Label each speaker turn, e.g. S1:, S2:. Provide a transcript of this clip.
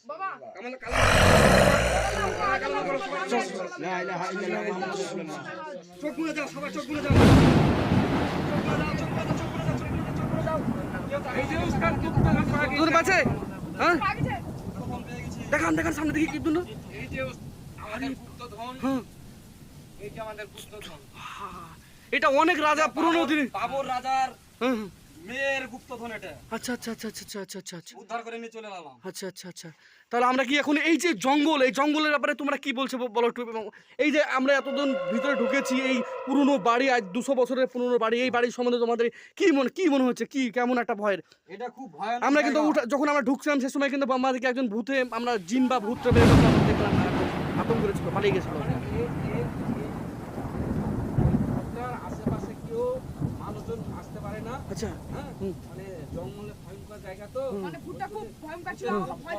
S1: বাবা
S2: চোখ মুড়ে দাও সবাই, চোখ মুড়ে দাও।
S3: তোর বাঁচে হ্যাঁ
S1: পাগছে
S3: দেখান দেখান সামনে দেখি কি দুনো
S2: এই যে আমাদের গুপ্তধন,
S3: হ্যাঁ
S2: এই যে আমাদের গুপ্তধন,
S3: এটা অনেক রাজা পুরনো দিনে
S2: বাবর রাজার
S3: হ্যাঁ হ্যাঁ।
S2: মেয়ের গুপ্তধন, এটা
S3: আচ্ছা আচ্ছা আচ্ছা আচ্ছা আচ্ছা আচ্ছা আচ্ছা
S2: উদ্ধার করে নিয়ে চলে এলাম।
S3: আচ্ছা আচ্ছা আচ্ছা তাহলে আমরা কি এখন এই যে জঙ্গল, এই জঙ্গলের ব্যাপারে তোমরা কি বলছো বলো একটু। এবং এই যে আমরা এতদিন ভিতরে ঢুকেছি, এই পুরনো বাড়ি, আজ 200 বছরের পুরনো বাড়ি, এই বাড়ির সম্বন্ধে তোমাদের কি মনে হচ্ছে, কি কেমন একটা ভয়ের?
S2: এটা খুব ভয়ানক।
S3: আমরা কিন্তু যখন আমরা ঢুকছিলাম সে সময় কিন্তু আমাদেরকে একজন ভূতে, আমরা জিন বা ভূত বের করতে আমরা দেখলাম আতঙ্ক করেছিল, পালিয়ে গেছিল।
S2: আপনার আশেপাশে কেউ মানুষজন আসতে পারে না।
S3: আচ্ছা
S2: হ্যাঁ, মানে জঙ্গলে ভয়ঙ্কর জায়গা তো।
S1: মানে ভূতটা খুব ভয়ঙ্কর ছিল, আমার ভয়